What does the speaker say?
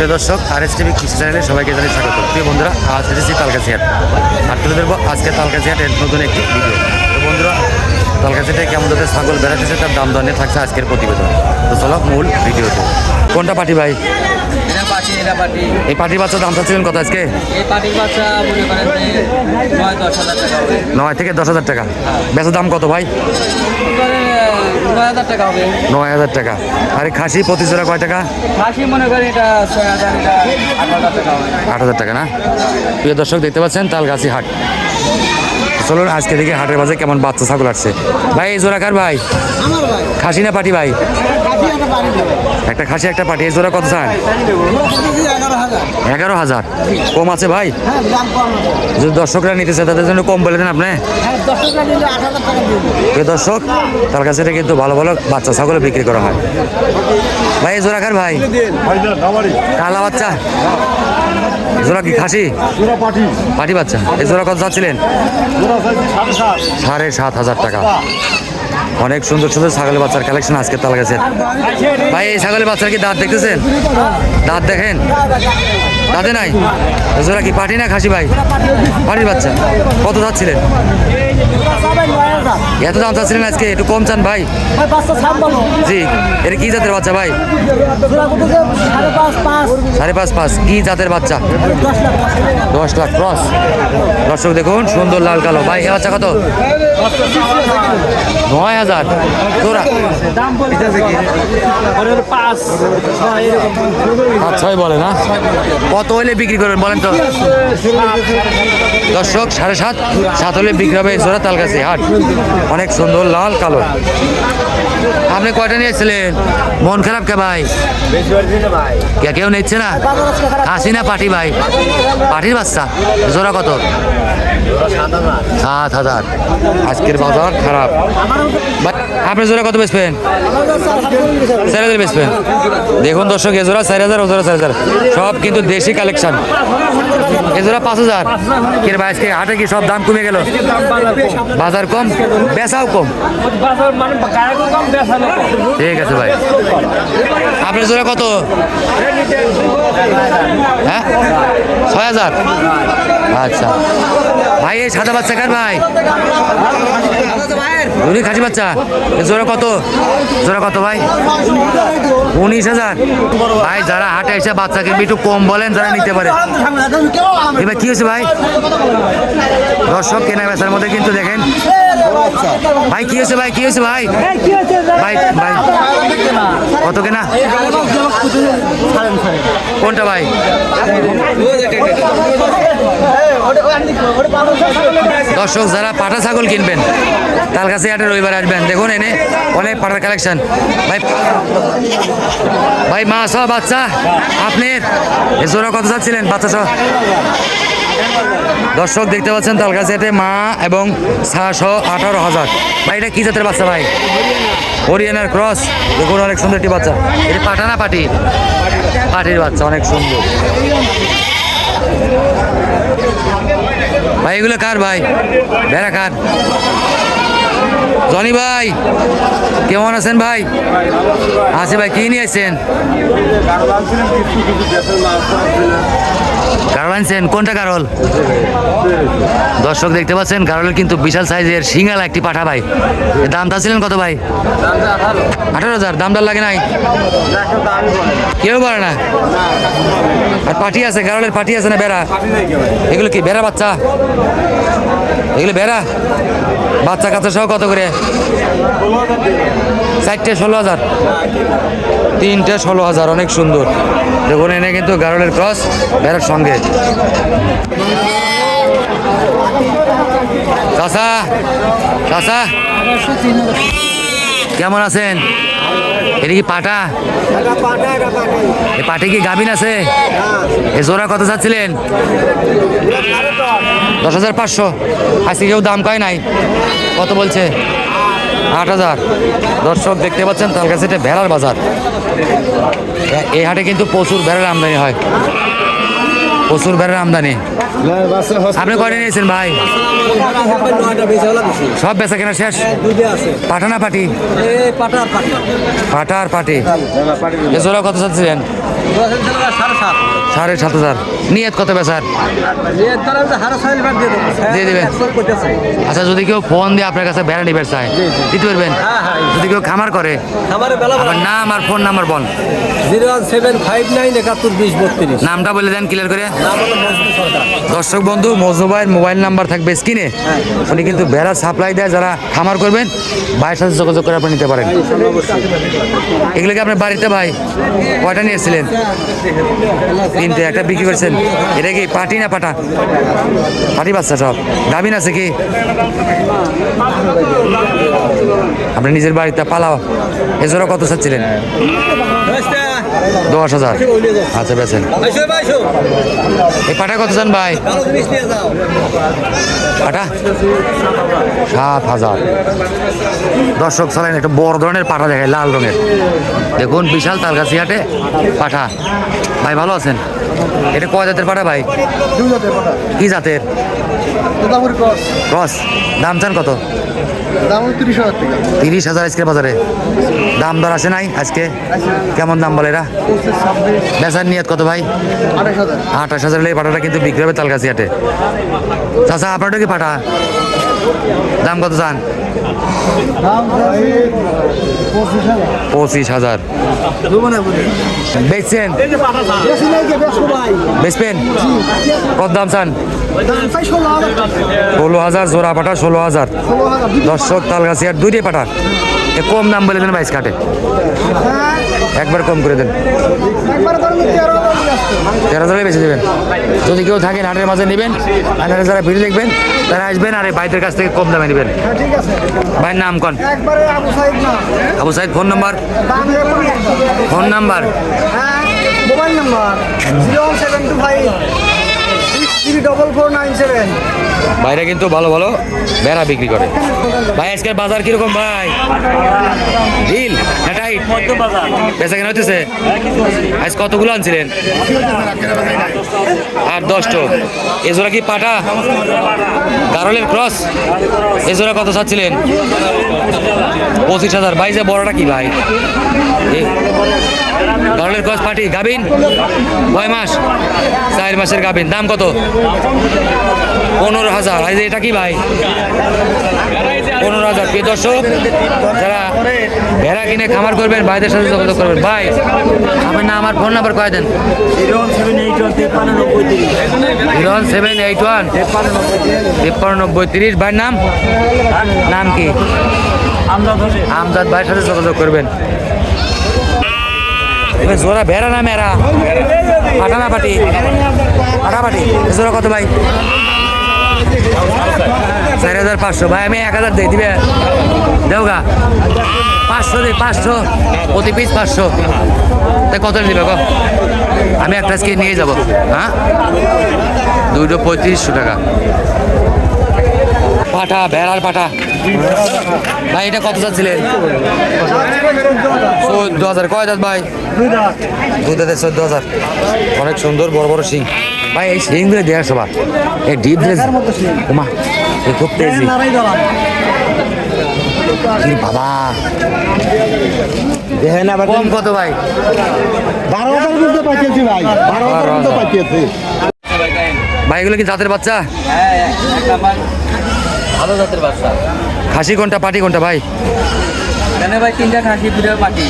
প্রিয় দর্শক RSTV কৃষি চ্যানেলে সবাইকে জানাই স্বাগত। প্রিয় বন্ধুরা, আজ এসেছি তালগাছি হাট আর তুলে ধরবো আজকে তালগাছি হাটের নতুন একটি ভিডিও। তো বন্ধুরা, তালগাছিটায় কেমন যাতে ছাগল বেড়াতেছে তার দাম দর নিয়ে থাকছে আজকের প্রতিবেদন। তো চলো মূল ভিডিওতে। কোনটা পাটি ভাই? এই পাটির বাচ্চা দাম চাচ্ছিলেন কত আজকে? এই পাটির বাচ্চা মনে করেন যে 9-10 হাজার টাকা হবে। 9 থেকে 10 হাজার টাকা। বেচার দাম কত ভাই? 9,000 টাকা হবে। 9,000 টাকা। আর এই খাসি প্রতি জোড়া কয় টাকা? খাসি মনে করেন এটা 6,000, এটা 8,000 টাকা হবে। 8,000 টাকা না? প্রিয় দর্শক, দেখতে পাচ্ছেন তালগাছি হাট। চলুন আজকে দেখি হাটের বাজারে কেমন বাচ্চা ছাগল আসছে। ভাই এই জোড়া কার ভাই? খাসি না পাটি ভাই? একটা খাসি একটা পাটি। এই জোড়া কত চান? 11,000। কম আছে ভাই? যদি দর্শকরা নিতে চায় তাদের জন্য কম বলে দেন আপনি। প্রিয় দর্শক, তার কাছে কিন্তু ভালো ভালো বাচ্চা ছাগল বিক্রি করা হয়। ভাই এই জোড়া কার ভাই? কালা বাচ্চা। জোড়া কি খাসি? পাটি বাচ্চা। এই জোড়া কত চাচ্ছিলেন? 7,500 টাকা। অনেক সুন্দর সুন্দর ছাগলের বাচ্চার কালেকশন আজকে তালগাছি। ভাই এই ছাগলের বাচ্চার কি দাঁত দেখতেছেন? দাঁত দেখেন, দাঁতে নাই। জোড়া কি পাটি না খাসি ভাই? পাটির বাচ্চা। কত চাচ্ছিলেন? এত দাম চাচ্ছিলেন আজকে, একটু কম চান ভাই? জি। এটা কি জাতের বাচ্চা ভাই? 5.5 কি জাতের বাচ্চা? 10 লাখ ক্রস। দর্শক দেখুন, সুন্দর লাল কালো। ভাই এ বাচ্চা কত? 9,000 তোরা 5-6 বলে না? কত হলে বিক্রি করবেন বলেন তো? দর্শক 7.5 হলে বিক্রি হবে জোড়া তালগাছি হাট। অনেক সুন্দর লাল কালো। আপনি কয়টা নিয়েছিলেন? মন খারাপ কে ভাই? কেউ নিচ্ছে না? খাসি না পাটি ভাই? পাটির বাচ্চা। জোড়া কত? 7,000। আজকের বাজার খারাপ। আপনি জোড়া কত বেচবেন? 4,000 বেচবেন। দেখুন দর্শক, এ জোড়া 4,000, ও জোড়া 4,000। সব কিন্তু দেশি কালেকশন। এ জোড়া 5,000। কে ভাই, আজকে হাটে কি সব দাম কমে গেল? বাজার কম, বেচাও কম। ঠিক আছে ভাই। আপনার জোড়া কত? হ্যাঁ, 6,000। আচ্ছা ভাই, এই সাদা বাচ্চা কার ভাই? উনি খাসি বাচ্চা। জোড়া কত? জোড়া কত ভাই? 19,000। ভাই যারা হাটে এসে বাচ্চা কিনবে একটু কম বলেন, যারা নিতে পারে। এবার কি হয়েছে ভাই? দর্শক কেনা বেচার মধ্যে কিন্তু দেখেন ভাই কি হয়েছে ভাই? কি হয়েছে ভাই? ভাই ভাই কত কেনা? কোনটা ভাই? দর্শক যারা পাটা ছাগল কিনবেন তালগাছি হাটে রবিবার আসবেন। দেখুন এনে অনেক পাটার কালেকশন। ভাই ভাই মা সহ বাচ্চা আপনার এ জোড়া কত চাচ্ছিলেন বাচ্চা সহ? দর্শক দেখতে পাচ্ছেন তালগাছি হাটে মা এবং ছা সহ 18,000। ভাই এটা কি জাতের বাচ্চা ভাই? হরিয়ানার ক্রস। দেখুন অনেক সুন্দর একটি বাচ্চা। এটা পাটা না পাটি? পাটির বাচ্চা, অনেক সুন্দর। ভাই এগুলো কার ভাই? ভেড়া কার? জনি ভাই কেমন আছেন ভাই? আছে ভাই। কি নিয়ে আসছেন? গারল আনছেন? কোনটা গারল? দর্শক দেখতে পাচ্ছেন গারলের কিন্তু বিশাল সাইজের সিঙ্গালা একটি পাঠা ভাই। দাম চাচ্ছিলেন কত ভাই? 18,000। দাম দর লাগে নাই? কেউ বলে না। আর পাঠি আছে, গারলের পাঠি আছে না বেড়া? এগুলো কি বেড়া বাচ্চা? এগুলো বেড়া বাচ্চা কাচ্চা সহ কত করে? 4টে 16,000। 3টে 16,000। অনেক সুন্দর। দেখুন এনে কিন্তু গারলের ক্রস বেড়ার সঙ্গে। চাচা, চাচা কেমন আছেন? এটা কি পাটা? এই পাটে কি গাভিন আছে? এ জোড়া কত চাচ্ছিলেন? 10,500। আজকে কেউ দাম কয় নাই? কত বলছে? 8,000। দর্শক দেখতে পাচ্ছেন তালগাছি এটা ভেড়ার বাজার। এই হাটে কিন্তু প্রচুর ভেড়ার আমদানি হয়, প্রচুর ভেড়ার আমদানি। আপনি কয়টা নিয়েছেন ভাই? সব বেচা কেনা শেষ? পাঠা না পাটি? পাটা আর পাটি। এ জোড়া কত চাচ্ছিলেন? দশের ছিল 7.5 7,500 নিয়ত কত বেচার এর দ্বারা আমি হারা সাইল ভাগ দিয়ে দেবো দিয়ে দিবেন। করতেছে আচ্ছা যদি কেউ ফোন দিয়ে আপনার কাছে বেড়া নিবে চায় জি, জি। দিতে পারবেন হ্যাঁ, হ্যাঁ। যদি কেউ খামার করে আমারে বেলা আমার নাম আর ফোন নাম্বার বল 01759712032 নামটা বলে দেন ক্লিয়ার করে। নাম হলো মজনু সরকার। দর্শক বন্ধু মজনু ভাইয়ের মোবাইল নাম্বার থাকবে স্ক্রিনে, উনি কিন্তু ভেড়া সাপ্লাই দেয়, যারা খামার করবেন ভাইয়ের সাথে যোগাযোগ করে আপনি নিতে পারেন। এগুলো কি আপনার বাড়িতে ভাই কয়টা নিয়ে এসেছিলেন? তিনটে, একটা বিক্রি করছেন। এটা কি পাটি না পাটা? পাটি বাচ্চা সব গাভিন আছে কি? আপনি নিজের বাড়িতে পালাও। এছাড়া কত চাচ্ছিলেন? 10,000। আচ্ছা বেছেন। এই পাটা কত চান ভাই? পাটা 7,000। দর্শক চালেন একটা বড় ধরনের পাঠা দেখায়, লাল রঙের। দেখুন বিশাল তালগাছি হাটে পাঠা। ভাই ভালো আছেন? এটা কয় জাতের পাঠা ভাই? কি জাতের? ক্রস। দাম চান কত? 30,000 আজকের বাজারে। দাম দর আসে নাই আজকে? কেমন দাম বলে এরা? বেচার নিয়ত কত ভাই? 28,000 হলে এই পাঠাটা কিন্তু বিক্রি হবে তালগাছি হাটে। চাচা আপনারটা কি পাঠা? দাম কত চান? 25,000। বেচছেন? বেচবেন? কত দাম চান? 16,000 জোড়া পাঠা, 16,000। দর্শক তালগাছি আর দুইটাই পাঠা। এ কম দাম বলে দেন ভাই কাটে, একবার কম করে দেন। 13,000 বেঁচে দেবেন। যদি কেউ থাকেন হাটের মাঝে নেবেন, হাটের যারা ভিড় দেখবেন তারা আসবেন, আর এই ভাইদের কাছ থেকে কম দামে নেবেন। ভাইয়ের নাম কন? Abu Saeed. Phone number? Phone number? Mobile number 01725 ভাইরা কিন্তু ভালো ভালো বেড়া বিক্রি করে। ভাই আজকের বাজার কিরকম ভাই? ঢিল না টাইট? বেচা কেনা হইতেছে? আজ কতগুলো আনছিলেন? আর 10টো। এজোড়া কি পাটা? গারলের ক্রস? এজোড়া কত চাচ্ছিলেন? 25,000। ভাই যে বড়টা কি ভাই? গারলের ক্রস পাটি গাবিন? কয় মাস? 4 মাসের গাবিন। দাম কত? 15,000। এই যে এটা কি ভাই? 15,000। প্রিয় দর্শক, যারা ভেড়া কিনে খামার করবেন ভাইদের সাথে যোগাযোগ করবেন। ভাই আপনার নাম আমার ফোন নাম্বার কয়ে দেন। 01781 539030। ভাইয়ের নাম? নাম কি? আমজাদ। ভাইয়ের সাথে যোগাযোগ করবেন। এবার জোড়া ভেড়া না মেরা? পাটা না পাটি? পাটা পাটি। জোড়া কত ভাই? 4,500। ভাই আমি 1,000 দিই, দিবে? দেওগা 500 দিই। 500 প্রতি পিস 500। তাই কত দিবে গো? আমি একটা আজকে নিয়ে যাব। হ্যাঁ, দুটো 3500 টাকা। পাঠা, ভেড়ার পাঠা। ভাই এটা কত চাচ্ছিলেন? 14,000। কয় দাঁত ভাই? দুই দাঁতের 14,000। অনেক সুন্দর বড় বড় শিং। ভাই এই শিংগুলো দেখার সবা, এই ডিপ ড্রেস ওমা, এই খুব তেজি। কি বাবা, কম কত ভাই? 12,000 পাঠিয়েছি ভাই, 12,000 পাঠিয়েছি। ভাই এগুলো কি জাতের বাচ্চা? ভালো জাতের বাচ্চা। খাসি কোনটা পাটি কোনটা ভাই? ভাই 3টা খাসি 2টা পাটি।